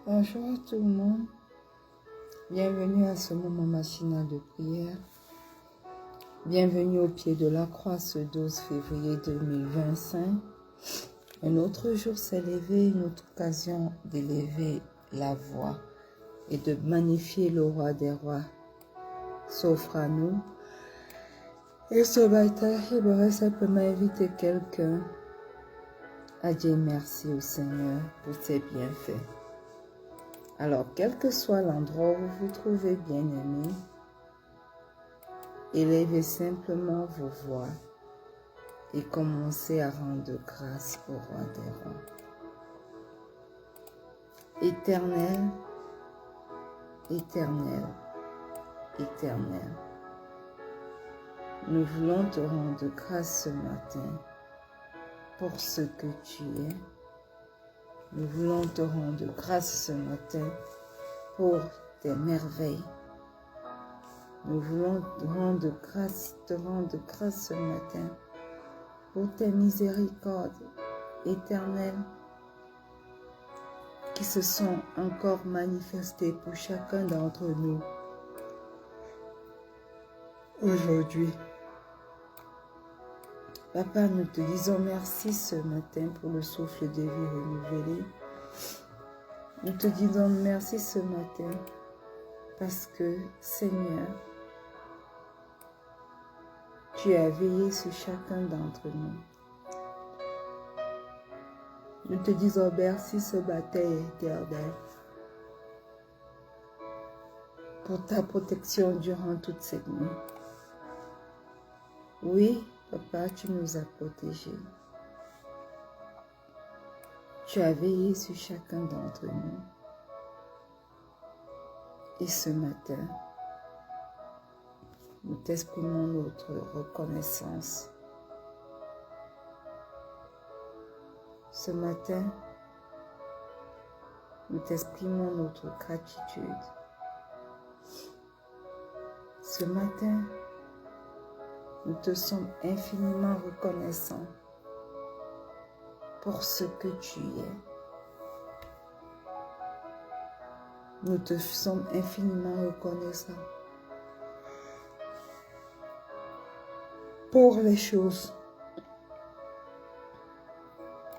Bonjour à tout le monde, bienvenue à ce moment machinal de prière, bienvenue au pied de la croix ce 12 février 2025. Un autre jour s'est levé, une autre occasion d'élever la voix et de magnifier le roi des rois s'offre à nous. Et ce matin, j'aimerais simplement inviter quelqu'un à dire merci au Seigneur pour ses bienfaits. Alors, quel que soit l'endroit où vous vous trouvez, bien-aimés, élevez simplement vos voix et commencez à rendre grâce au roi des rois. Éternel, éternel, éternel, nous voulons te rendre grâce ce matin pour ce que tu es. Nous voulons te rendre grâce ce matin pour tes merveilles. Nous voulons te rendre grâce ce matin pour tes miséricordes éternelles qui se sont encore manifestées pour chacun d'entre nous aujourd'hui. Papa, nous te disons merci ce matin pour le souffle de vie renouvelé. Nous te disons merci ce matin parce que, Seigneur, tu as veillé sur chacun d'entre nous. Nous te disons merci ce matin, éternel, pour ta protection durant toute cette nuit. Oui, Papa, tu nous as protégés. Tu as veillé sur chacun d'entre nous. Et ce matin, nous t'exprimons notre reconnaissance. Ce matin, nous t'exprimons notre gratitude. Ce matin, nous te sommes infiniment reconnaissants pour ce que tu es. Nous te sommes infiniment reconnaissants pour les choses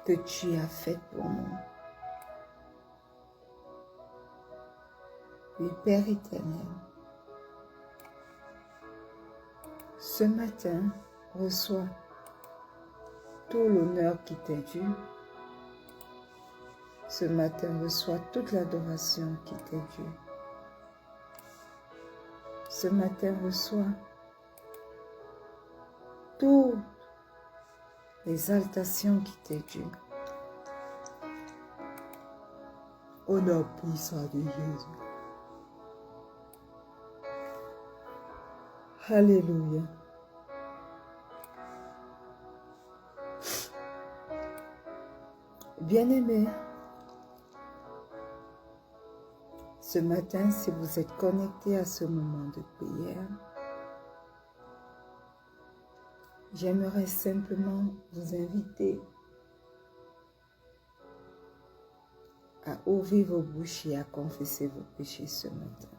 que tu as faites pour nous. Oui, Père éternel, ce matin, reçois tout l'honneur qui t'est dû. Ce matin, reçois toute l'adoration qui t'est due. Ce matin, reçois toutes l'exaltation qui t'est due. Au nom puissant de Jésus. Alléluia. Bien-aimés, ce matin, si vous êtes connectés à ce moment de prière, j'aimerais simplement vous inviter à ouvrir vos bouches et à confesser vos péchés ce matin.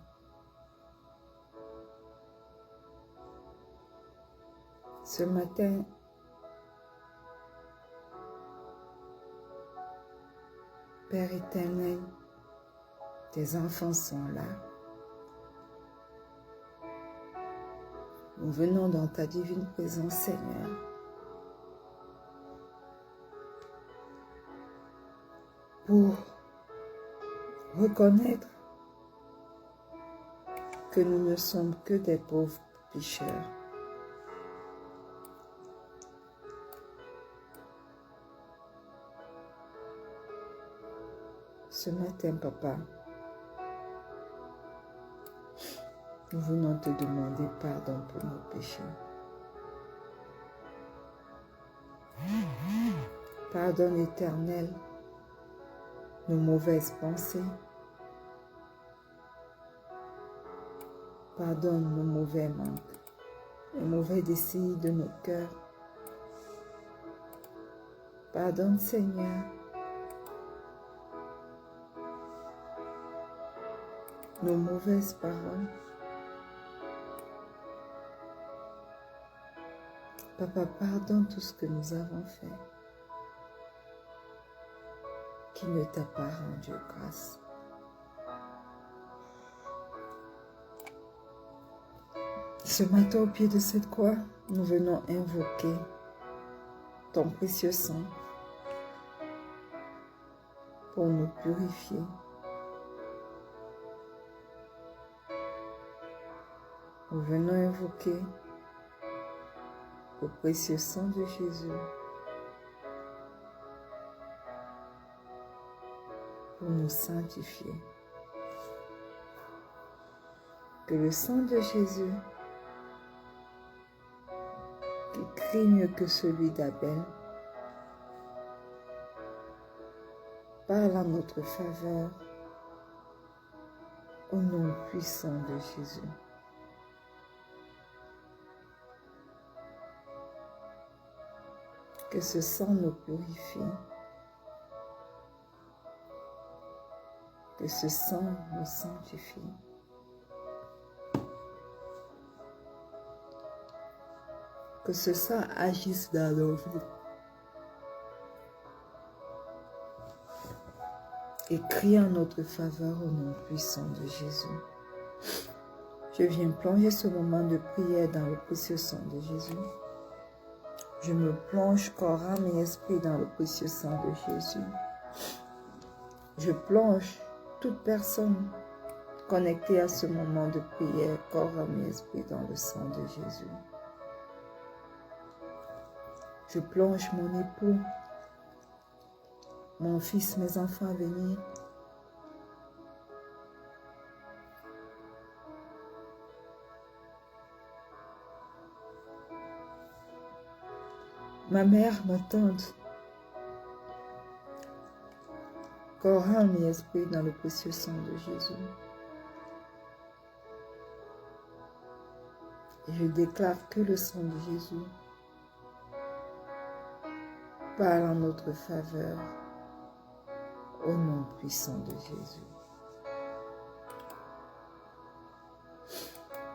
Ce matin, Père éternel, tes enfants sont là. Nous venons dans ta divine présence, Seigneur. Pour reconnaître que nous ne sommes que des pauvres pécheurs. Ce matin, Papa, nous venons te demander pardon pour nos péchés. Pardonne, Éternel, nos mauvaises pensées. Pardonne nos mauvais manques, les mauvais désirs de nos cœurs. Pardonne, Seigneur, nos mauvaises paroles. Papa, pardonne tout ce que nous avons fait qui ne t'a pas rendu grâce. Ce matin, au pied de cette croix, nous venons invoquer ton précieux sang pour nous purifier. Nous venons invoquer le précieux sang de Jésus pour nous sanctifier. Que le sang de Jésus, qui crie mieux que celui d'Abel, parle en notre faveur au nom puissant de Jésus. Que ce sang nous purifie. Que ce sang nous sanctifie. Que ce sang agisse dans nos vies. Et crie en notre faveur au nom puissant de Jésus. Je viens plonger ce moment de prière dans le précieux sang de Jésus. Je me plonge corps, âme et esprit dans le précieux sang de Jésus. Je plonge toute personne connectée à ce moment de prière, corps, âme et esprit dans le sang de Jésus. Je plonge mon époux, mon fils, mes enfants à venir. Ma mère, ma tante, corps, âme et esprit dans le précieux sang de Jésus. Et je déclare que le sang de Jésus parle en notre faveur au nom puissant de Jésus.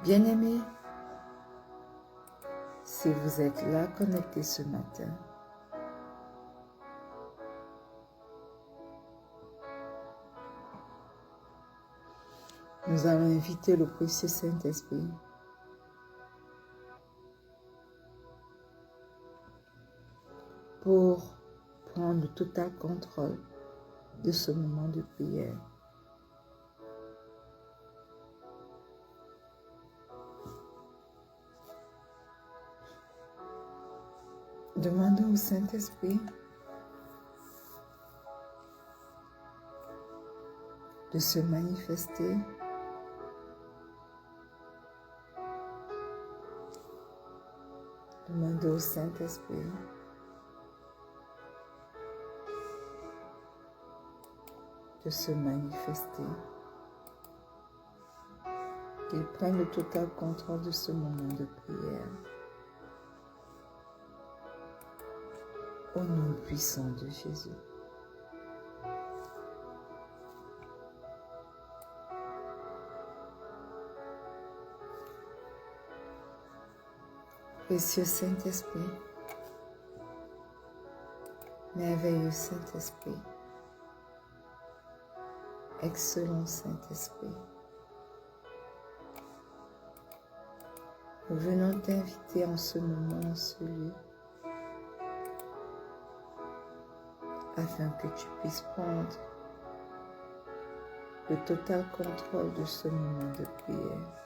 Bien-aimés, si vous êtes là connectés ce matin, nous allons inviter le précieux Saint-Esprit pour prendre le total contrôle de ce moment de prière. Demandons au Saint-Esprit de se manifester demandons au Saint-Esprit de se manifester, qu'il prenne le total contrôle de ce moment de prière. Au nom puissant de Jésus. Précieux Saint-Esprit, merveilleux Saint-Esprit, excellent Saint-Esprit, nous venons t'inviter en ce moment, en ce lieu, afin que tu puisses prendre le total contrôle de ce moment de prière.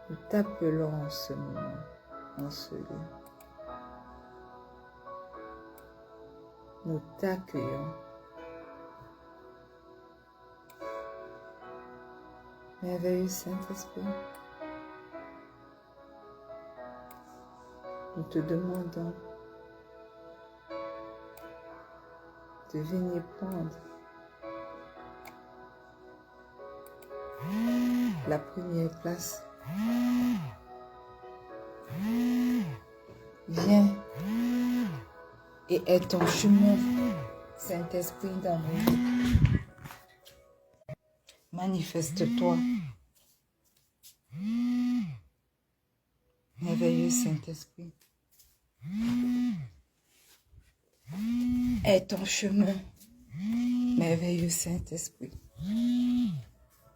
Nous t'appelons en ce moment, en ce lieu. Nous t'accueillons. Merveilleux Saint-Esprit, nous te demandons de venir prendre la première place. Viens et aide ton chemin, Saint-Esprit, dans nos vies. Manifeste-toi. Merveilleux Saint-Esprit. Aide ton chemin, merveilleux Saint-Esprit.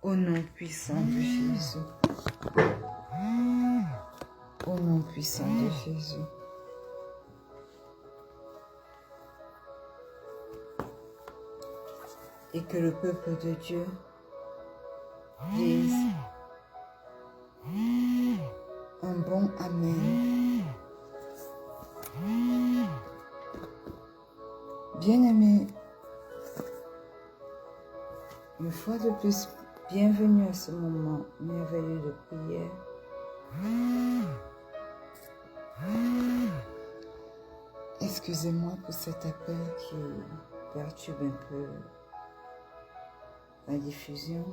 Au nom puissant de Jésus. Au nom puissant de Jésus. Et que le peuple de Dieu dise un bon Amen. Bien-aimés, une fois de plus, bienvenue à ce moment merveilleux de prière. Excusez-moi pour cet appel qui perturbe un peu la diffusion.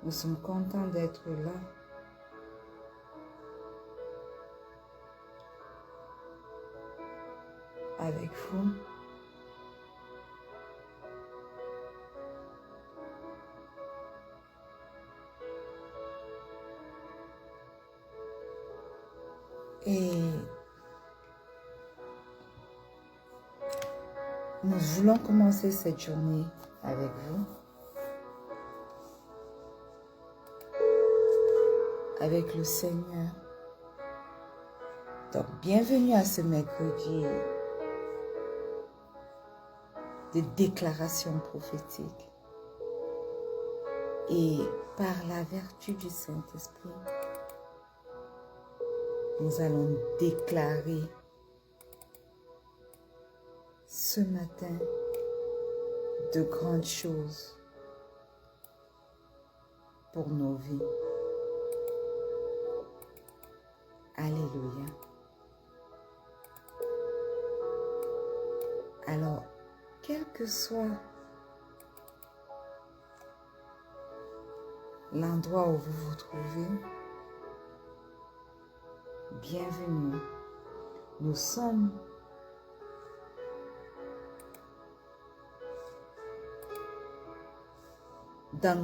Nous sommes contents d'être là. Avec vous. Et nous voulons commencer cette journée avec vous, avec le Seigneur. Donc, bienvenue à ce mercredi de déclaration prophétique. Et par la vertu du Saint-Esprit, nous allons déclarer ce matin de grandes choses pour nos vies. Alléluia. Alors, quel que soit l'endroit où vous vous trouvez, bienvenue. Nous sommes dans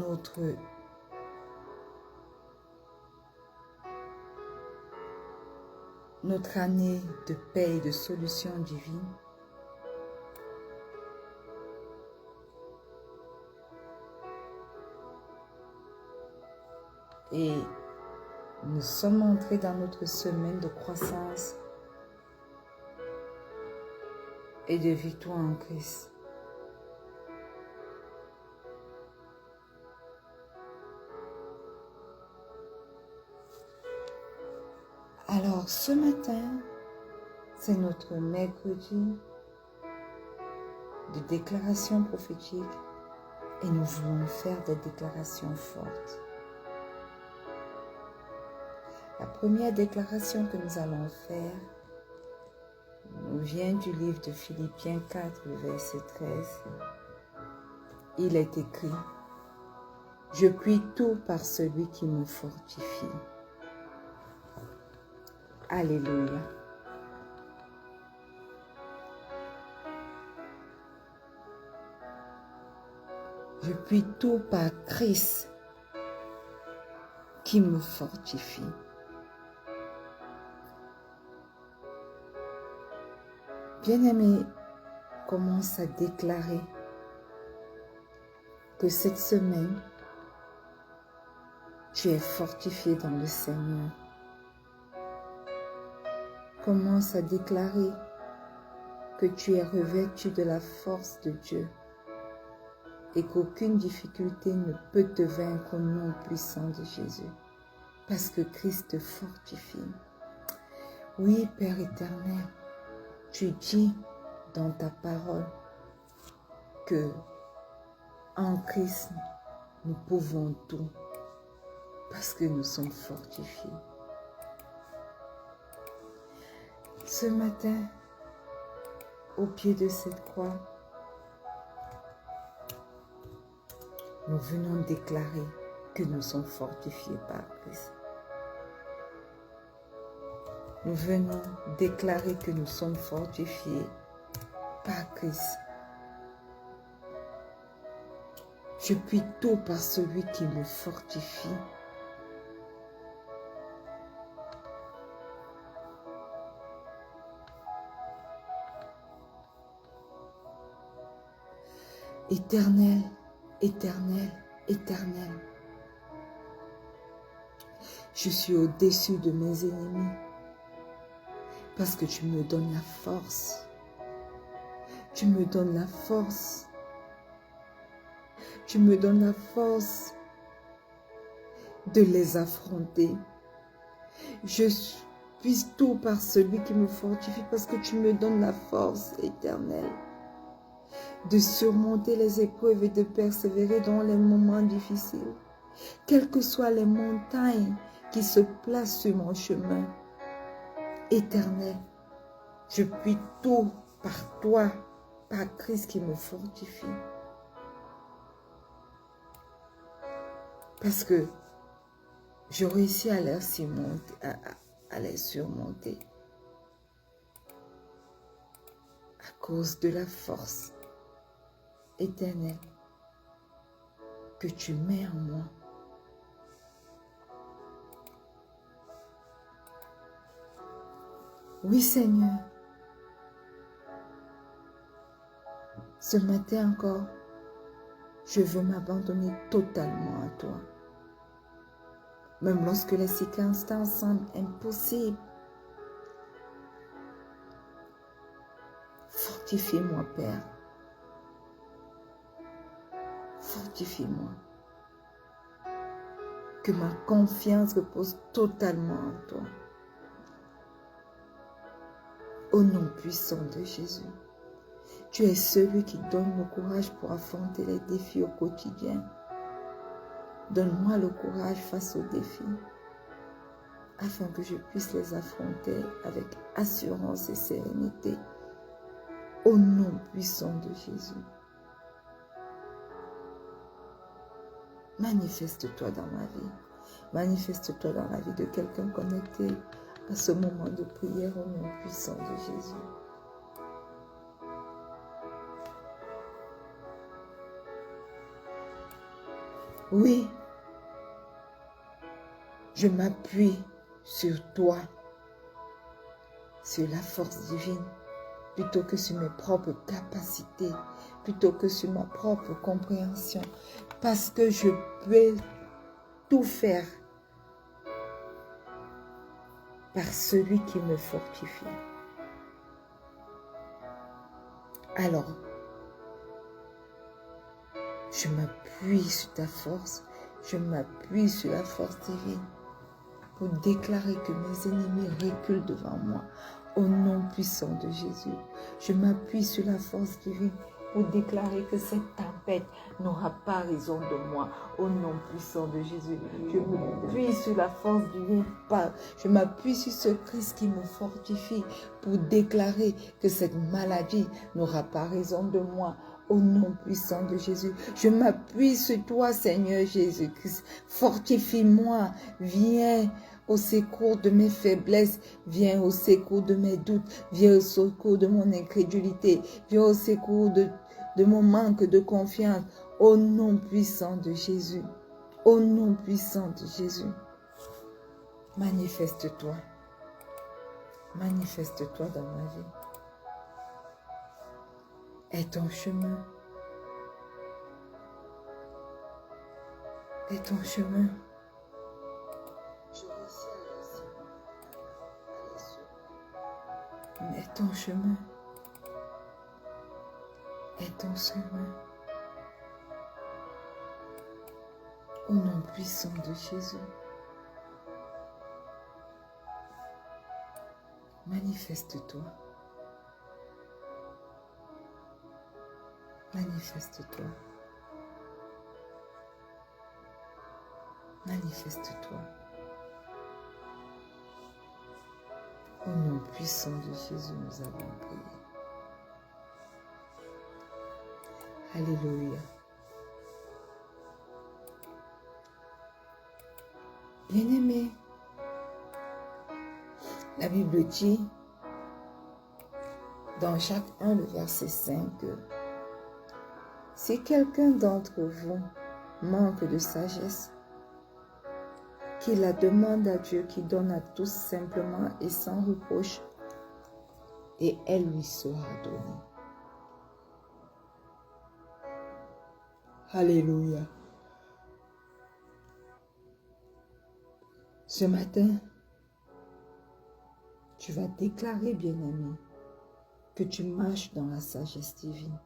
notre année de paix et de solution divine. Et nous sommes entrés dans notre semaine de croissance et de victoire en Christ. Alors, ce matin, c'est notre mercredi de déclaration prophétique et nous voulons faire des déclarations fortes. La première déclaration que nous allons faire nous vient du livre de Philippiens 4, le verset 13. Il est écrit: « Je puis tout par celui qui me fortifie. » Alléluia. Je puis tout par Christ qui me fortifie. Bien-aimé, commence à déclarer que cette semaine, tu es fortifié dans le Seigneur. Commence à déclarer que tu es revêtu de la force de Dieu et qu'aucune difficulté ne peut te vaincre au nom puissant de Jésus, parce que Christ te fortifie. Oui, Père éternel, tu dis dans ta parole que en Christ, nous pouvons tout parce que nous sommes fortifiés. Ce matin, au pied de cette croix, nous venons déclarer que nous sommes fortifiés par Christ. Nous venons déclarer que nous sommes fortifiés par Christ. Je puis tout par celui qui me fortifie. Éternel, éternel, éternel. Je suis au-dessus de mes ennemis parce que tu me donnes la force. Tu me donnes la force. Tu me donnes la force de les affronter. Je puis tout par celui qui me fortifie parce que tu me donnes la force éternelle de surmonter les épreuves et de persévérer dans les moments difficiles. Quelles que soient les montagnes qui se placent sur mon chemin, éternel, je puis tout par toi, par Christ qui me fortifie. Parce que je réussis à les surmonter, à les surmonter à cause de la force éternelle que tu mets en moi. Oui, Seigneur, ce matin encore, je veux m'abandonner totalement à toi. Même lorsque les circonstances semblent impossibles. Fortifie-moi, Père. Fortifie-moi. Que ma confiance repose totalement en toi. Au nom puissant de Jésus. Tu es celui qui donne le courage pour affronter les défis au quotidien. Donne-moi le courage face aux défis, afin que je puisse les affronter avec assurance et sérénité. Au nom puissant de Jésus. Manifeste-toi dans ma vie. Manifeste-toi dans la vie de quelqu'un connecté à ce moment de prière au nom puissant de Jésus. Oui, je m'appuie sur toi, sur la force divine, plutôt que sur mes propres capacités, plutôt que sur ma propre compréhension, parce que je peux tout faire par celui qui me fortifie. Alors, je m'appuie sur ta force, je m'appuie sur la force divine pour déclarer que mes ennemis reculent devant moi au nom puissant de Jésus. Je m'appuie sur la force divine pour déclarer que cette tempête n'aura pas raison de moi au nom puissant de Jésus. Je m'appuie sur la force divine, je m'appuie sur ce Christ qui me fortifie pour déclarer que cette maladie n'aura pas raison de moi au nom puissant de Jésus. Je m'appuie sur toi, Seigneur Jésus-Christ. Fortifie-moi, viens au secours de mes faiblesses, viens au secours de mes doutes, viens au secours de mon incrédulité, viens au secours de mon manque de confiance, au nom puissant de Jésus. Au nom puissant de Jésus. Manifeste-toi. Manifeste-toi dans ma vie. Est ton chemin. Est ton chemin. Est ton chemin. Est ton chemin. Au nom puissant de Jésus. Manifeste-toi. Manifeste-toi. Manifeste-toi. Au nom puissant de Jésus, nous avons prié. Alléluia. Bien-aimés, la Bible dit dans Jacques 1, le verset 5, que si quelqu'un d'entre vous manque de sagesse, qu'il la demande à Dieu qui donne à tous simplement et sans reproche, et elle lui sera donnée. Alléluia. Ce matin, tu vas déclarer, bien-aimé, que tu marches dans la sagesse divine.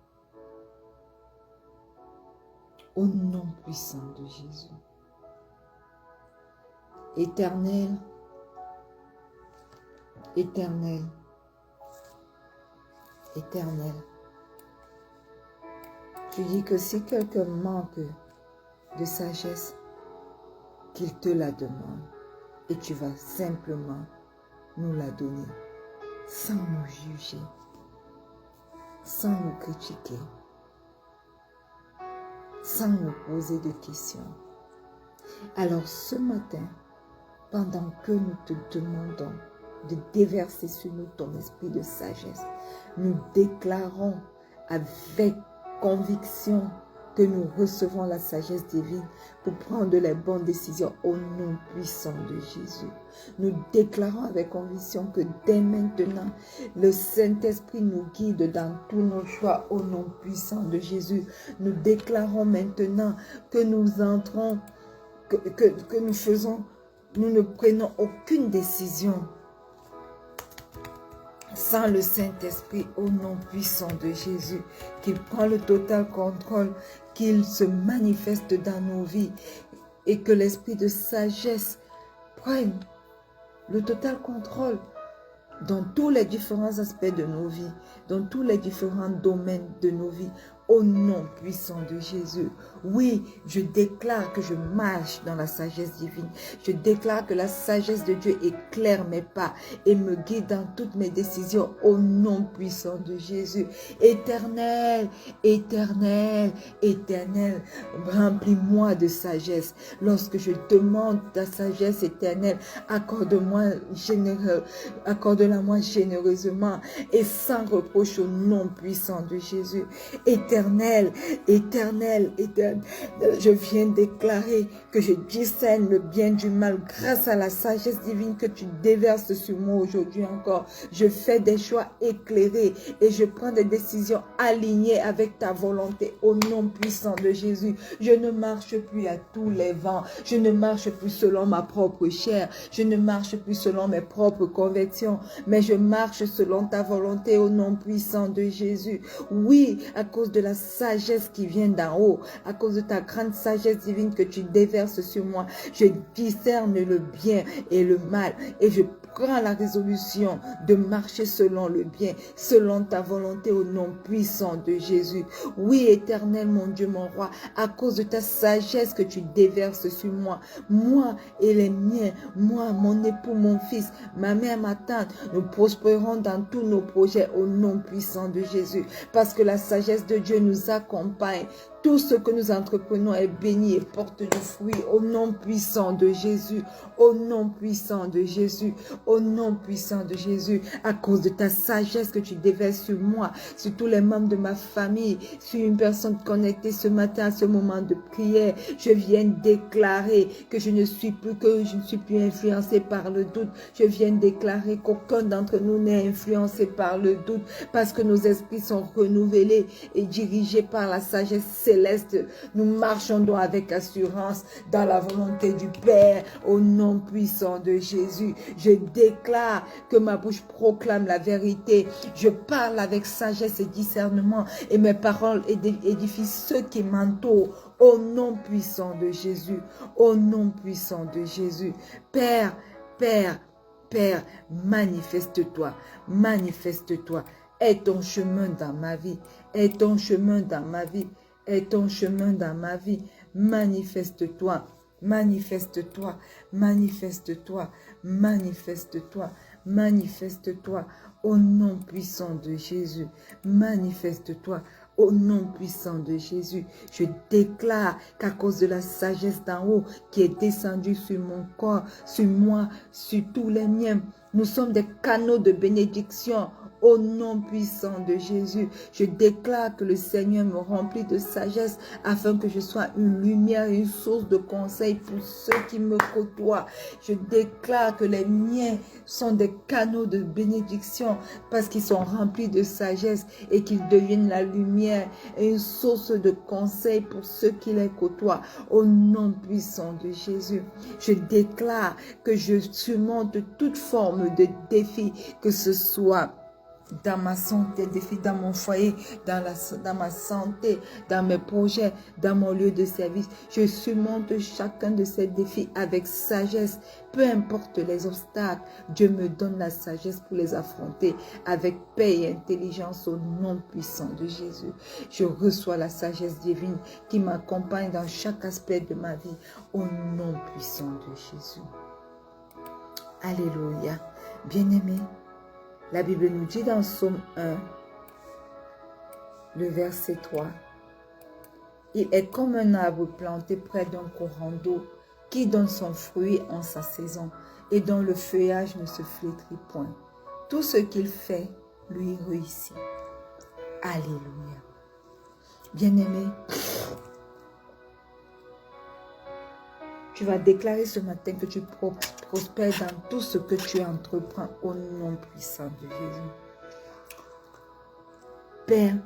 Au nom puissant de Jésus. Éternel, éternel, éternel. Tu dis que si quelqu'un manque de sagesse, qu'il te la demande et tu vas simplement nous la donner sans nous juger, sans nous critiquer, sans nous poser de questions. Alors ce matin, pendant que nous te demandons de déverser sur nous ton esprit de sagesse, nous déclarons avec conviction que nous recevons la sagesse divine pour prendre les bonnes décisions au nom puissant de Jésus. Nous déclarons avec conviction que dès maintenant, le Saint-Esprit nous guide dans tous nos choix au nom puissant de Jésus. Nous déclarons maintenant que nous entrons, que nous faisons, nous ne prenons aucune décision sans le Saint-Esprit au nom puissant de Jésus, qu'il prend le total contrôle, qu'il se manifeste dans nos vies et que l'esprit de sagesse prenne le total contrôle dans tous les différents aspects de nos vies, dans tous les différents domaines de nos vies, au nom puissant de Jésus. Oui, je déclare que je marche dans la sagesse divine. Je déclare que la sagesse de Dieu éclaire mes pas et me guide dans toutes mes décisions au nom puissant de Jésus. Éternel, éternel, éternel, remplis-moi de sagesse. Lorsque je demande ta sagesse éternelle, accorde-moi généreux, accorde-la-moi généreusement et sans reproche au nom puissant de Jésus. Éternel, éternel, éternel, je viens déclarer que je discerne le bien du mal grâce à la sagesse divine que tu déverses sur moi aujourd'hui encore. Je fais des choix éclairés et je prends des décisions alignées avec ta volonté au nom puissant de Jésus. Je ne marche plus à tous les vents. Je ne marche plus selon ma propre chair. Je ne marche plus selon mes propres convictions, mais je marche selon ta volonté au nom puissant de Jésus. Oui, à cause de la sagesse qui vient d'en haut, à cause de ta grande sagesse divine que tu déverses sur moi, je discerne le bien et le mal et je prends la résolution de marcher selon le bien, selon ta volonté au nom puissant de Jésus. Oui, éternel, mon Dieu, mon roi, à cause de ta sagesse que tu déverses sur moi, moi et les miens, moi, mon époux, mon fils, ma mère, ma tante, nous prospérons dans tous nos projets au nom puissant de Jésus, parce que la sagesse de Dieu nous accompagne. Tout ce que nous entreprenons est béni et porte du fruit au nom puissant de Jésus, au nom puissant de Jésus, au nom puissant de Jésus, à cause de ta sagesse que tu déverses sur moi, sur tous les membres de ma famille, sur une personne connectée ce matin à ce moment de prière. Je viens déclarer que je ne suis plus influencé par le doute. Je viens déclarer qu'aucun d'entre nous n'est influencé par le doute parce que nos esprits sont renouvelés et dirigés par la sagesse céleste. Nous marchons donc avec assurance dans la volonté du Père au nom puissant de Jésus. Je déclare que ma bouche proclame la vérité. Je parle avec sagesse et discernement et mes paroles édifient ceux qui m'entourent au nom puissant de Jésus. Au nom puissant de Jésus. Père, Père, Père, manifeste-toi, manifeste-toi. Aie ton chemin dans ma vie, aie ton chemin dans ma vie, aie ton chemin dans ma vie. Manifeste-toi, manifeste-toi, manifeste-toi, manifeste-toi, manifeste-toi au nom puissant de Jésus. Manifeste-toi au nom puissant de Jésus. Je déclare qu'à cause de la sagesse d'en haut qui est descendue sur mon corps, sur moi, sur tous les miens, nous sommes des canaux de bénédiction. Au nom puissant de Jésus, je déclare que le Seigneur me remplit de sagesse afin que je sois une lumière, une source de conseil pour ceux qui me côtoient. Je déclare que les miens sont des canaux de bénédiction parce qu'ils sont remplis de sagesse et qu'ils deviennent la lumière et une source de conseil pour ceux qui les côtoient. Au nom puissant de Jésus, je déclare que je surmonte toute forme de défi, que ce soit dans ma santé, défi dans mon foyer, dans ma santé, dans mes projets, dans mon lieu de service. Je surmonte chacun de ces défis avec sagesse. Peu importe les obstacles, Dieu me donne la sagesse pour les affronter avec paix et intelligence au nom puissant de Jésus. Je reçois la sagesse divine qui m'accompagne dans chaque aspect de ma vie au nom puissant de Jésus. Alléluia. Bien-aimés, la Bible nous dit dans Psaume 1, le verset 3, « Il est comme un arbre planté près d'un courant d'eau qui donne son fruit en sa saison et dont le feuillage ne se flétrit point. Tout ce qu'il fait lui réussit. » Alléluia. Bien-aimé, tu vas déclarer ce matin que tu prospères dans tout ce que tu entreprends au nom puissant de Jésus. Père,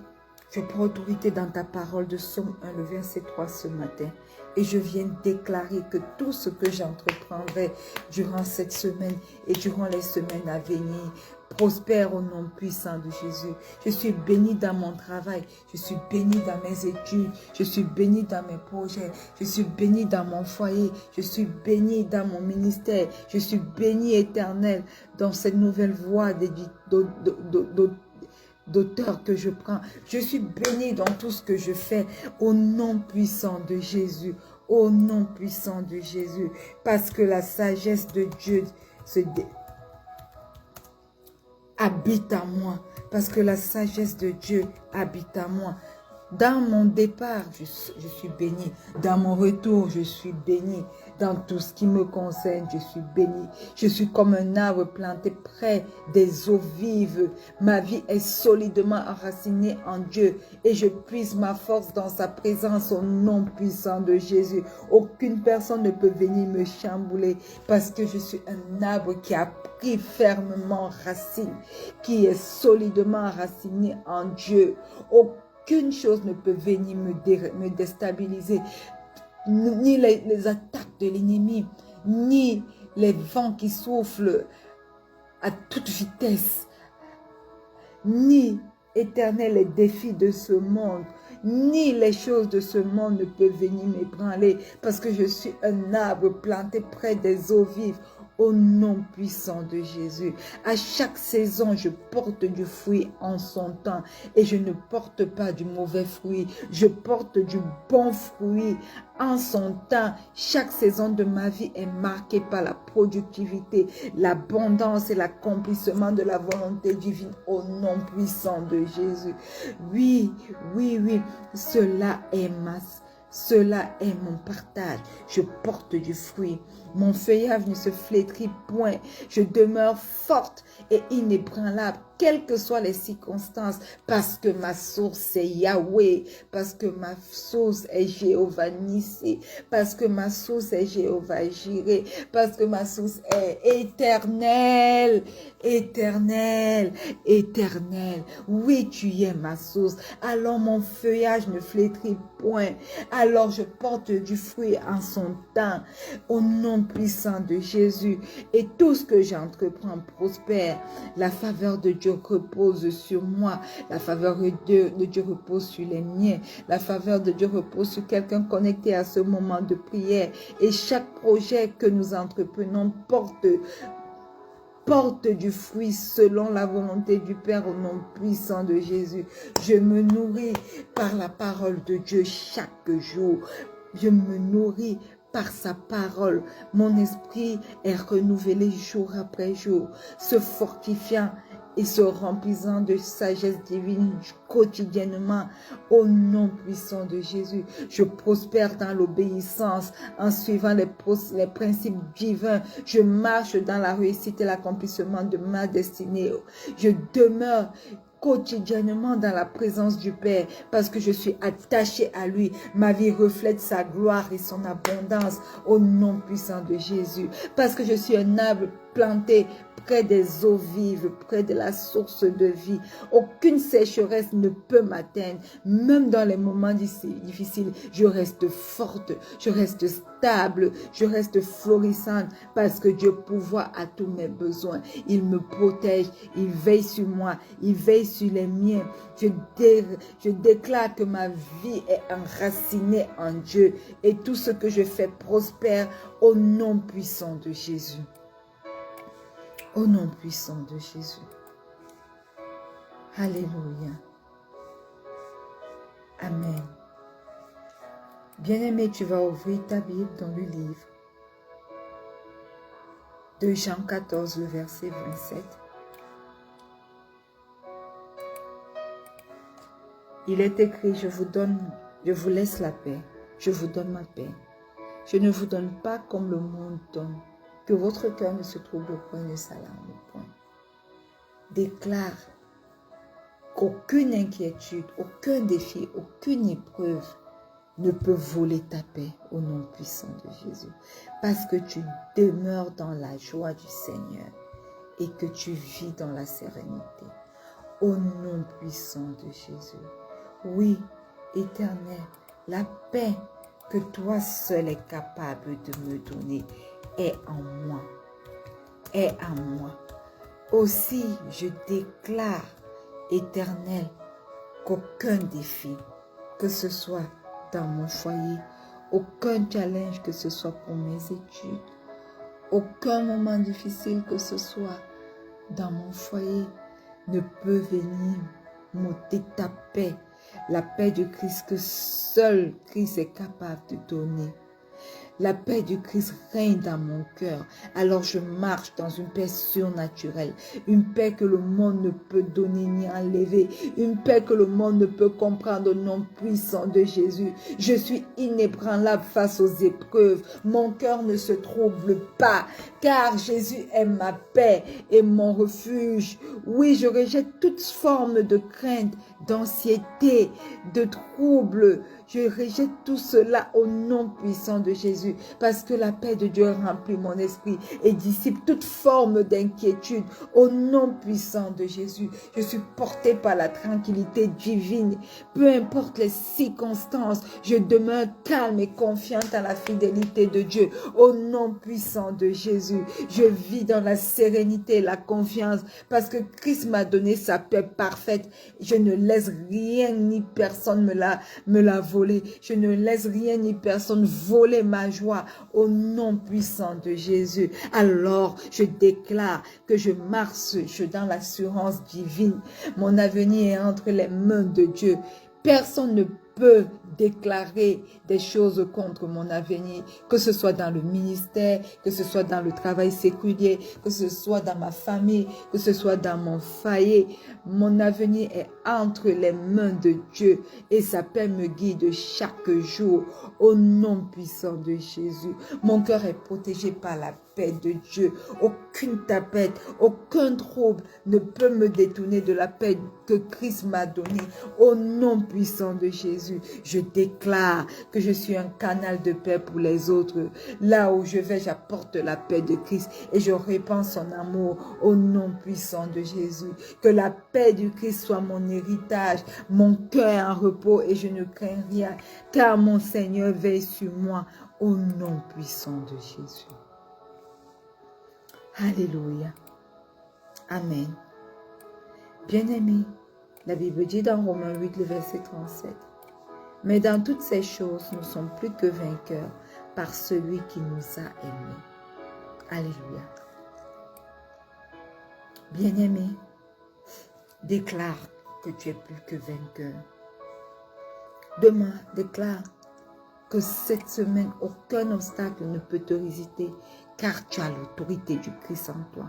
je prends autorité dans ta parole de Psaume 1, le verset 3 ce matin. Et je viens déclarer que tout ce que j'entreprendrai durant cette semaine et durant les semaines à venir prospère au nom puissant de Jésus. Je suis bénie dans mon travail, je suis bénie dans mes études, je suis bénie dans mes projets, je suis bénie dans mon foyer, je suis bénie dans mon ministère, je suis bénie éternelle dans cette nouvelle voie d'auteur que je prends. Je suis bénie dans tout ce que je fais au nom puissant de Jésus, au nom puissant de Jésus, parce que la sagesse de Dieu habite à moi, parce que la sagesse de Dieu habite à moi. Dans mon départ, je suis bénie. Dans mon retour, je suis bénie. Dans tout ce qui me concerne, je suis bénie. Je suis comme un arbre planté près des eaux vives. Ma vie est solidement enracinée en Dieu et je puise ma force dans sa présence au nom puissant de Jésus. Aucune personne ne peut venir me chambouler parce que je suis un arbre qui a pris fermement racine, qui est solidement enraciné en Dieu. Aucune chose ne peut venir me déstabiliser, ni les attaques de l'ennemi, ni les vents qui soufflent à toute vitesse, ni, Éternel, les défis de ce monde, ni les choses de ce monde ne peuvent venir m'ébranler, parce que je suis un arbre planté près des eaux vives. Au nom puissant de Jésus, à chaque saison, je porte du fruit en son temps et je ne porte pas du mauvais fruit. Je porte du bon fruit en son temps. Chaque saison de ma vie est marquée par la productivité, l'abondance et l'accomplissement de la volonté divine au nom puissant de Jésus. Oui, oui, oui, cela est mon partage. Je porte du fruit. Mon feuillage ne se flétrit point. Je demeure forte et inébranlable, quelles que soient les circonstances, parce que ma source est Yahweh, parce que ma source est Jéhovah Nissi, parce que ma source est Jéhovah Jireh, parce que ma source est éternelle, éternelle, éternelle. Oui, tu es ma source. Alors mon feuillage ne flétrit point. Alors je porte du fruit en son temps, au nom puissant de Jésus. Et tout ce que j'entreprends prospère. La faveur de Dieu repose sur moi. La faveur de Dieu repose sur les miens. La faveur de Dieu repose sur quelqu'un connecté à ce moment de prière. Et chaque projet que nous entreprenons porte du fruit selon la volonté du Père au nom puissant de Jésus. Je me nourris par la parole de Dieu chaque jour. Je me nourris par sa parole. Mon esprit est renouvelé jour après jour, se fortifiant et se remplissant de sagesse divine quotidiennement au nom puissant de Jésus. Je prospère dans l'obéissance en suivant les principes divins. Je marche dans la réussite et l'accomplissement de ma destinée. Je demeure quotidiennement dans la présence du Père parce que je suis attaché à lui. Ma vie reflète sa gloire et son abondance au nom puissant de Jésus. Parce que je suis un arbre planté près des eaux vives, près de la source de vie. Aucune sécheresse ne peut m'atteindre. Même dans les moments difficiles, je reste forte, je reste stable, je reste florissante parce que Dieu pourvoit à tous mes besoins. Il me protège, il veille sur moi, il veille sur les miens. Je déclare que ma vie est enracinée en Dieu et tout ce que je fais prospère au nom puissant de Jésus. Au nom puissant de Jésus. Alléluia. Amen. Bien-aimé, tu vas ouvrir ta Bible dans le livre de Jean 14, le verset 27. Il est écrit, je vous laisse la paix, je vous donne ma paix. Je ne vous donne pas comme le monde donne. Que votre cœur ne se trouble point, ne s'alarme point. Déclare qu'aucune inquiétude, aucun défi, aucune épreuve ne peut voler ta paix au nom puissant de Jésus. Parce que tu demeures dans la joie du Seigneur et que tu vis dans la sérénité. Au nom puissant de Jésus. Oui, Éternel, la paix que toi seul es capable de me donner est en moi. Est en moi. Aussi, je déclare, Éternel, qu'aucun défi, que ce soit dans mon foyer, aucun challenge, que ce soit pour mes études, aucun moment difficile, que ce soit dans mon foyer, ne peut venir m'ôter ta paix, la paix de Christ que seul Christ est capable de donner. La paix du Christ règne dans mon cœur. Alors je marche dans une paix surnaturelle. Une paix que le monde ne peut donner ni enlever. Une paix que le monde ne peut comprendre au nom puissant de Jésus. Je suis inébranlable face aux épreuves. Mon cœur ne se trouble pas. Car Jésus est ma paix et mon refuge. Oui, je rejette toute forme de crainte, d'anxiété, de trouble. Je rejette tout cela au nom puissant de Jésus parce que la paix de Dieu remplit mon esprit et dissipe toute forme d'inquiétude au nom puissant de Jésus. Je suis portée par la tranquillité divine. Peu importe les circonstances, je demeure calme et confiante à la fidélité de Dieu au nom puissant de Jésus. Je vis dans la sérénité et la confiance parce que Christ m'a donné sa paix parfaite. Je ne laisse rien ni personne me la voler. Je ne laisse rien ni personne voler ma joie au nom puissant de Jésus. Alors, je déclare que je marche dans l'assurance divine. Mon avenir est entre les mains de Dieu. Personne ne peut déclarer des choses contre mon avenir, que ce soit dans le ministère, que ce soit dans le travail séculier, que ce soit dans ma famille, que ce soit dans mon foyer. Mon avenir est entre les mains de Dieu et sa paix me guide chaque jour au nom puissant de Jésus. Mon cœur est protégé par la paix de Dieu. Aucune tempête, aucun trouble ne peut me détourner de la paix que Christ m'a donnée au nom puissant de Jésus. Je déclare que je suis un canal de paix pour les autres. Là où je vais, j'apporte la paix de Christ et je répands son amour au nom puissant de Jésus. Que la paix du Christ soit mon héritage. Mon cœur est en repos et je ne crains rien, car mon Seigneur veille sur moi au nom puissant de Jésus. Alléluia. Amen. Bien-aimés, la Bible dit dans Romains 8, le verset 37. Mais dans toutes ces choses, nous sommes plus que vainqueurs par celui qui nous a aimés. Alléluia. Bien-aimé, déclare que tu es plus que vainqueur. Demain, déclare que cette semaine, aucun obstacle ne peut te résister, car tu as l'autorité du Christ en toi.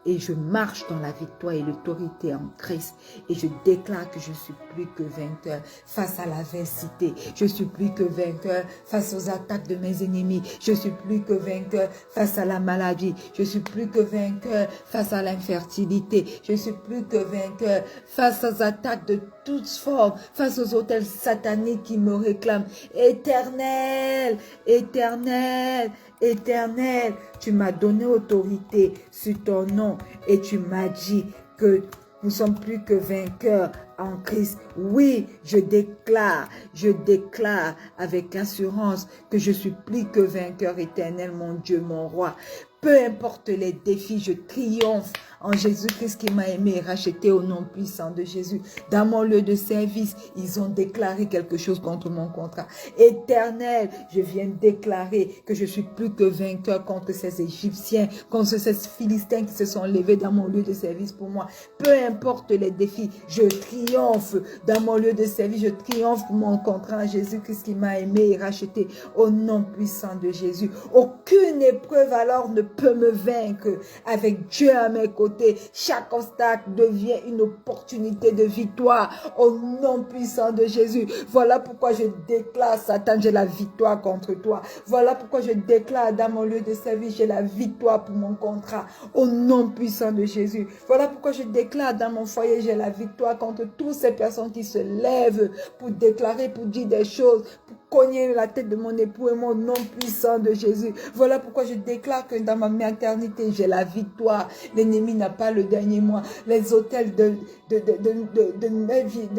Et je marche dans la victoire et l'autorité en Christ. Et je déclare que je suis plus que vainqueur face à l'adversité. Je suis plus que vainqueur face aux attaques de mes ennemis. Je suis plus que vainqueur face à la maladie. Je suis plus que vainqueur face à l'infertilité. Je suis plus que vainqueur face aux attaques de toutes formes, face aux hôtels sataniques qui me réclament. Éternel, éternel, éternel, tu m'as donné autorité sur ton nom et tu m'as dit que nous sommes plus que vainqueurs en Christ. Oui, je déclare avec assurance que je suis plus que vainqueur éternel, mon Dieu, mon roi. Peu importe les défis, je triomphe en Jésus-Christ qui m'a aimé et racheté au nom puissant de Jésus. Dans mon lieu de service, ils ont déclaré quelque chose contre mon contrat. Éternel, je viens déclarer que je suis plus que vainqueur contre ces Égyptiens, contre ces Philistins qui se sont levés dans mon lieu de service pour moi. Peu importe les défis, je triomphe dans mon lieu de service, je triomphe pour mon contrat en Jésus-Christ qui m'a aimé et racheté au nom puissant de Jésus. Aucune épreuve alors ne peut me vaincre. Avec Dieu à mes côtés, chaque obstacle devient une opportunité de victoire au nom puissant de Jésus. Voilà pourquoi je déclare, Satan, j'ai la victoire contre toi. Voilà pourquoi je déclare dans mon lieu de service, j'ai la victoire pour mon contrat au nom puissant de Jésus. Voilà pourquoi je déclare dans mon foyer, j'ai la victoire contre toutes ces personnes qui se lèvent pour déclarer, pour dire des choses, pour cogner la tête de mon époux et mon nom puissant de Jésus. Voilà pourquoi je déclare que dans ma maternité, j'ai la victoire. L'ennemi n'a pas le dernier mot. Les hôtels de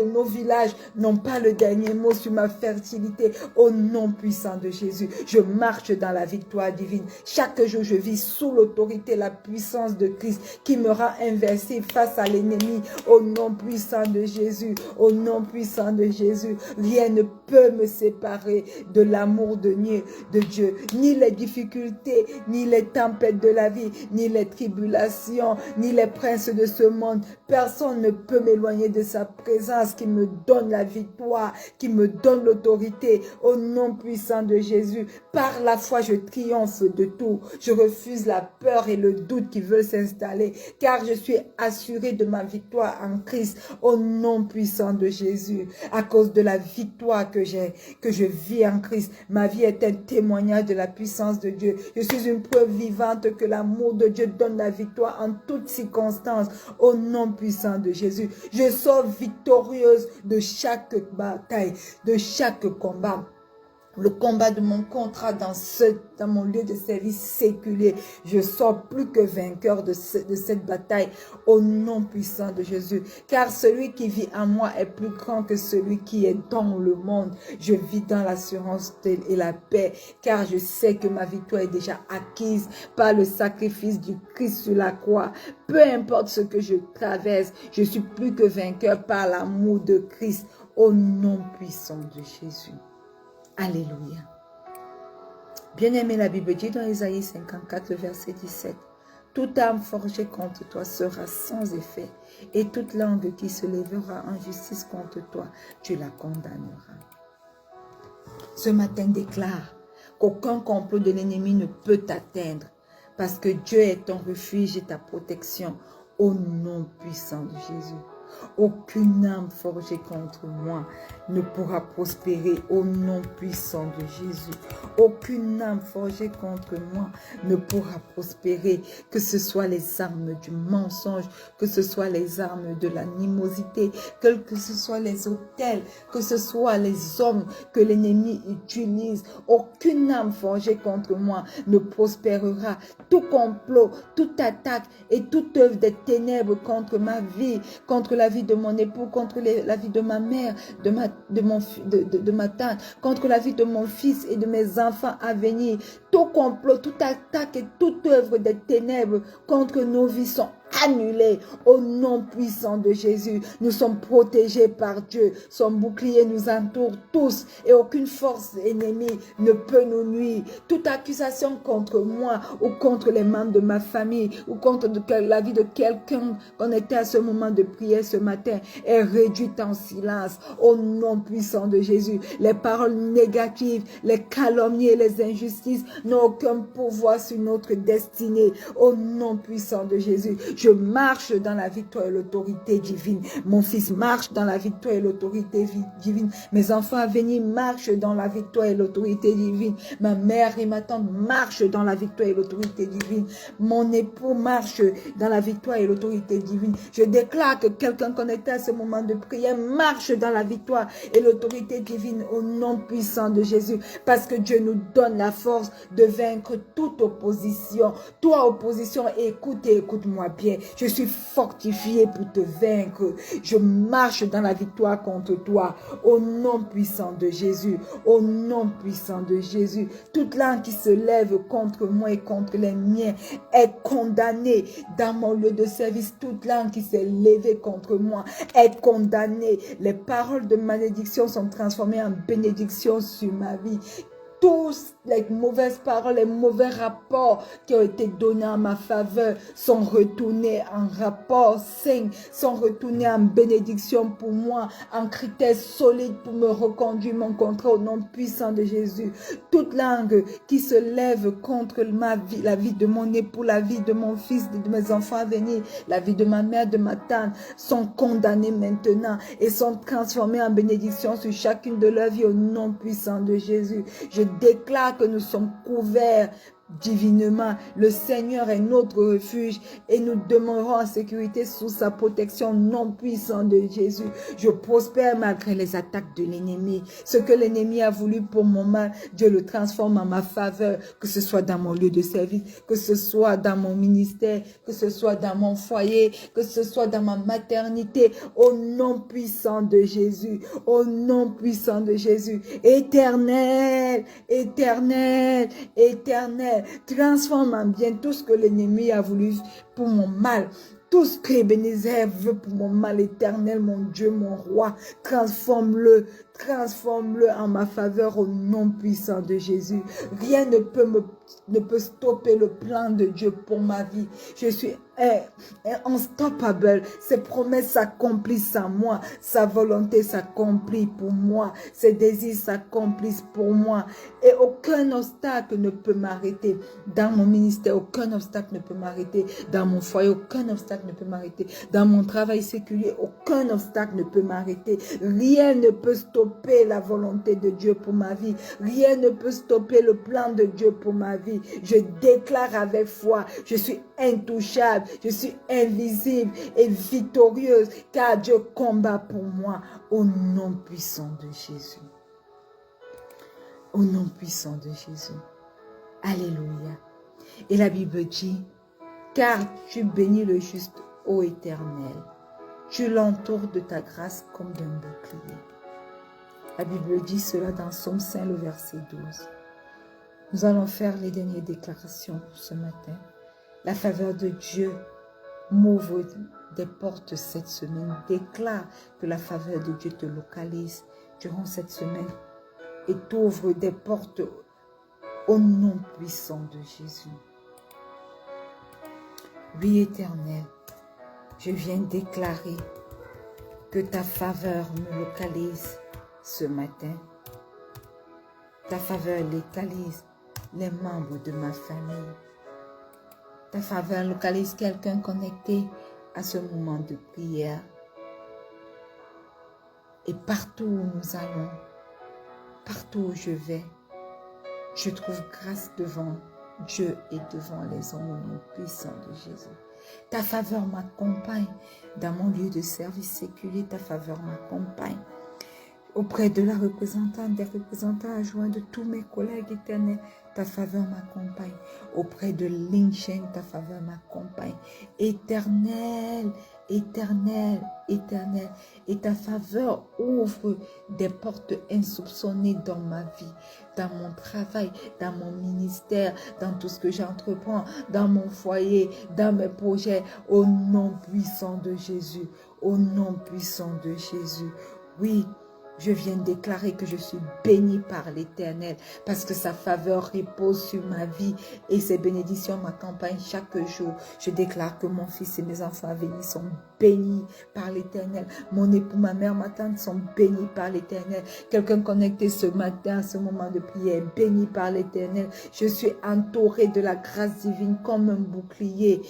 nos villages n'ont pas le dernier mot sur ma fertilité. Au nom puissant de Jésus, je marche dans la victoire divine. Chaque jour, je vis sous l'autorité, la puissance de Christ qui me rend invincible face à l'ennemi. Au nom puissant de Jésus, au nom puissant de Jésus, rien ne peut me séparer de l'amour de Dieu. Ni les difficultés, ni les tempêtes de la vie, ni les tribulations, ni les princes de ce monde. Personne ne peut m'éloigner de sa présence qui me donne la victoire, qui me donne l'autorité. Au nom puissant de Jésus, par la foi, je triomphe de tout. Je refuse la peur et le doute qui veulent s'installer, car je suis assuré de ma victoire en Christ. Au nom puissant de Jésus, à cause de la victoire que je vis en Christ, ma vie est un témoignage de la puissance de Dieu. Je suis une preuve vivante que l'amour de Dieu donne la victoire en toutes circonstances. Au nom puissant de Jésus, je sors victorieuse de chaque bataille, de chaque combat. Le combat de mon contrat dans mon lieu de service séculier. Je sors plus que vainqueur de cette bataille au nom puissant de Jésus. Car celui qui vit en moi est plus grand que celui qui est dans le monde. Je vis dans l'assurance et la paix, car je sais que ma victoire est déjà acquise par le sacrifice du Christ sur la croix. Peu importe ce que je traverse, je suis plus que vainqueur par l'amour de Christ au nom puissant de Jésus. Alléluia. Bien-aimé, la Bible dit dans Ésaïe 54, verset 17, « Toute âme forgée contre toi sera sans effet, et toute langue qui se lèvera en justice contre toi, tu la condamneras. » Ce matin, déclare qu'aucun complot de l'ennemi ne peut t'atteindre, parce que Dieu est ton refuge et ta protection, au nom puissant de Jésus. Aucune âme forgée contre moi ne pourra prospérer au nom puissant de Jésus. Aucune âme forgée contre moi ne pourra prospérer, que ce soit les armes du mensonge, que ce soit les armes de l'animosité, que ce soit les autels, que ce soit les hommes que l'ennemi utilise. Aucune âme forgée contre moi ne prospérera. Tout complot, toute attaque et toute œuvre des ténèbres contre ma vie, contre la vie de mon époux, contre la vie de ma mère, de ma tante, contre la vie de mon fils et de mes enfants à venir. Tout complot, toute attaque et toute œuvre des ténèbres contre nos vies sont annulé au nom puissant de Jésus. Nous sommes protégés par Dieu. Son bouclier nous entoure tous et aucune force ennemie ne peut nous nuire. Toute accusation contre moi ou contre les membres de ma famille ou contre la vie de quelqu'un qu'on était à ce moment de prière ce matin est réduite en silence au nom puissant de Jésus. Les paroles négatives, les calomnies et les injustices n'ont aucun pouvoir sur notre destinée au nom puissant de Jésus. Je marche dans la victoire et l'autorité divine. Mon fils marche dans la victoire et l'autorité divine. Mes enfants à venir marchent dans la victoire et l'autorité divine. Ma mère et ma tante marchent dans la victoire et l'autorité divine. Mon époux marche dans la victoire et l'autorité divine. Je déclare que quelqu'un connecté à ce moment de prière marche dans la victoire et l'autorité divine au nom puissant de Jésus. Parce que Dieu nous donne la force de vaincre toute opposition. Toi, opposition, écoute et écoute-moi bien. Je suis fortifié pour te vaincre. Je marche dans la victoire contre toi. Au nom puissant de Jésus. Au nom puissant de Jésus. Toute langue qui se lève contre moi et contre les miens est condamnée dans mon lieu de service. Toute langue qui s'est levée contre moi est condamnée. Les paroles de malédiction sont transformées en bénédiction sur ma vie. Tous les mauvaises paroles, les mauvais rapports qui ont été donnés en ma faveur sont retournés en rapport sain, sont retournés en bénédiction pour moi, en critères solides pour me reconduire mon contrat au nom puissant de Jésus. Toute langue qui se lève contre ma vie, la vie de mon époux, la vie de mon fils, de mes enfants à venir, la vie de ma mère, de ma tante, sont condamnées maintenant et sont transformées en bénédiction sur chacune de leurs vies au nom puissant de Jésus. Je déclare que nous sommes couverts divinement. Le Seigneur est notre refuge et nous demeurons en sécurité sous sa protection non puissante de Jésus. Je prospère malgré les attaques de l'ennemi. Ce que l'ennemi a voulu pour mon mal, Dieu le transforme en ma faveur, que ce soit dans mon lieu de service, que ce soit dans mon ministère, que ce soit dans mon foyer, que ce soit dans ma maternité, au nom puissant de Jésus, au nom puissant de Jésus. Éternel, éternel, éternel, transforme en bien tout ce que l'ennemi a voulu pour mon mal. Tout ce que Ebenezer veut pour mon mal éternel, mon Dieu, mon roi, transforme-le en ma faveur au nom puissant de Jésus. Rien ne peut stopper le plan de Dieu pour ma vie. Je suis unstoppable. Ses promesses s'accomplissent en moi. Sa volonté s'accomplit pour moi. Ses désirs s'accomplissent pour moi. Et aucun obstacle ne peut m'arrêter. Dans mon ministère, aucun obstacle ne peut m'arrêter. Dans mon foyer, aucun obstacle ne peut m'arrêter. Dans mon travail séculier, aucun obstacle ne peut m'arrêter. Rien ne peut stopper la volonté de Dieu pour ma vie. Rien ne peut stopper le plan de Dieu pour ma vie. Je déclare avec foi, je suis intouchable, je suis invisible et victorieuse, car Dieu combat pour moi au nom puissant de Jésus. Au nom puissant de Jésus. Alléluia. Et la Bible dit, car tu bénis le juste, ô Éternel. Tu l'entoures de ta grâce comme d'un bouclier. La Bible dit cela dans Psaume 5, le verset 12. Nous allons faire les dernières déclarations pour ce matin. La faveur de Dieu m'ouvre des portes cette semaine. Déclare que la faveur de Dieu te localise durant cette semaine et t'ouvre des portes au nom puissant de Jésus. Oui, Éternel, je viens déclarer que ta faveur me localise ce matin. Ta faveur localise les membres de ma famille. Ta faveur localise quelqu'un connecté à ce moment de prière. Et partout où nous allons, partout où je vais, je trouve grâce devant Dieu et devant les hommes au nom puissant de Jésus. Ta faveur m'accompagne dans mon lieu de service séculier. Ta faveur m'accompagne auprès de la représentante, des représentants adjoints, de tous mes collègues éternels. Ta faveur m'accompagne. Auprès de Lingchen, ta faveur m'accompagne. Éternel, Éternel, éternel, et ta faveur ouvre des portes insoupçonnées dans ma vie, dans mon travail, dans mon ministère, dans tout ce que j'entreprends, dans mon foyer, dans mes projets, au nom puissant de Jésus, au nom puissant de Jésus. Oui, je viens déclarer que je suis bénie par l'Éternel parce que sa faveur repose sur ma vie et ses bénédictions m'accompagnent chaque jour. Je déclare que mon fils et mes enfants à venir sont bénis par l'Éternel. Mon époux, ma mère, ma tante sont bénis par l'Éternel. Quelqu'un connecté ce matin à ce moment de prière, béni par l'Éternel. Je suis entourée de la grâce divine comme un bouclier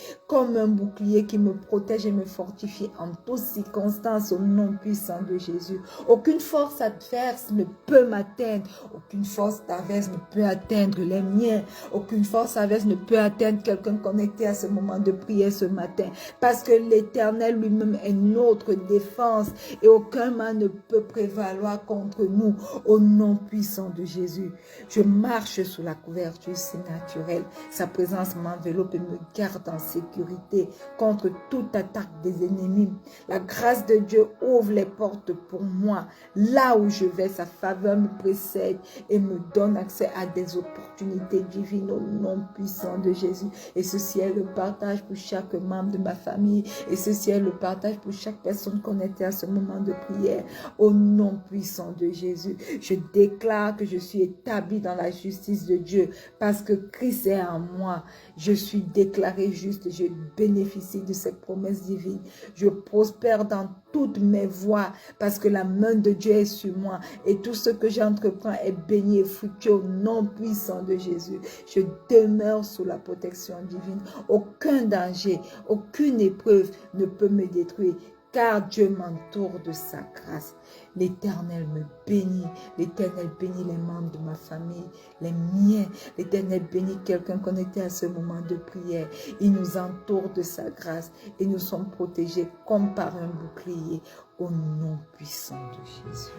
qui me protège et me fortifie en toutes circonstances au nom puissant de Jésus. Aucune force adverse ne peut m'atteindre. Aucune force adverse ne peut atteindre les miens. Aucune force adverse ne peut atteindre quelqu'un connecté à ce moment de prière ce matin. Parce que l'Éternel lui-même est notre défense et aucun mal ne peut prévaloir contre nous au nom puissant de Jésus. Je marche sous la couverture surnaturelle. Sa présence m'enveloppe et me garde en sécurité contre toute attaque des ennemis. La grâce de Dieu ouvre les portes pour moi. Là où je vais, sa faveur me précède et me donne accès à des opportunités divines au nom puissant de Jésus. Et ceci est le partage pour chaque membre de ma famille. Et ceci est le partage pour chaque personne connectée à ce moment de prière. Au nom puissant de Jésus, je déclare que je suis établi dans la justice de Dieu parce que Christ est en moi. Je suis déclaré juste et je bénéficie de cette promesse divine. Je prospère dans toutes mes voies parce que la main de Dieu est sur moi et tout ce que j'entreprends est béni et fructueux au nom puissant de Jésus. Je demeure sous la protection divine. Aucun danger, aucune épreuve ne peut me détruire car Dieu m'entoure de sa grâce. L'Éternel me bénit. L'Éternel bénit les membres de ma famille, les miens. L'Éternel bénit quelqu'un connecté à ce moment de prière. Il nous entoure de sa grâce et nous sommes protégés comme par un bouclier au nom puissant de Jésus.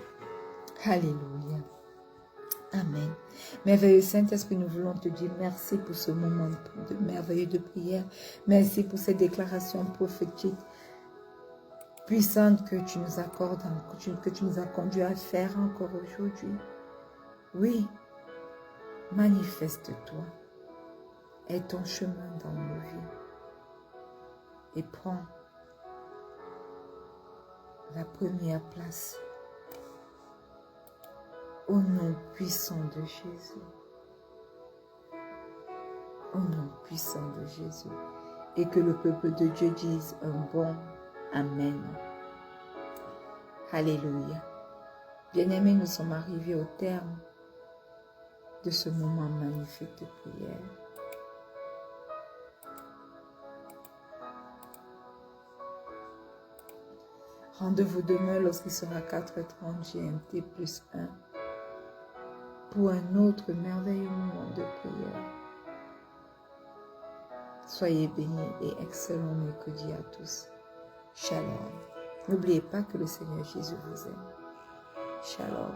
Alléluia. Amen. Merveilleux Saint-Esprit, nous voulons te dire merci pour ce moment merveilleux de prière. Merci pour ces déclarations prophétiques puissante que tu nous accordes, que tu nous as conduit à faire encore aujourd'hui. Oui, manifeste-toi. Aie ton chemin dans nos vies. Et prends la première place. Au nom puissant de Jésus. Au nom puissant de Jésus. Et que le peuple de Dieu dise un bon Amen. Alléluia. Bien-aimés, nous sommes arrivés au terme de ce moment magnifique de prière. Rendez-vous demain lorsqu'il sera 4h30 GMT plus 1 pour un autre merveilleux moment de prière. Soyez bénis et excellent mercredi à tous. Shalom. N'oubliez pas que le Seigneur Jésus vous aime. Shalom.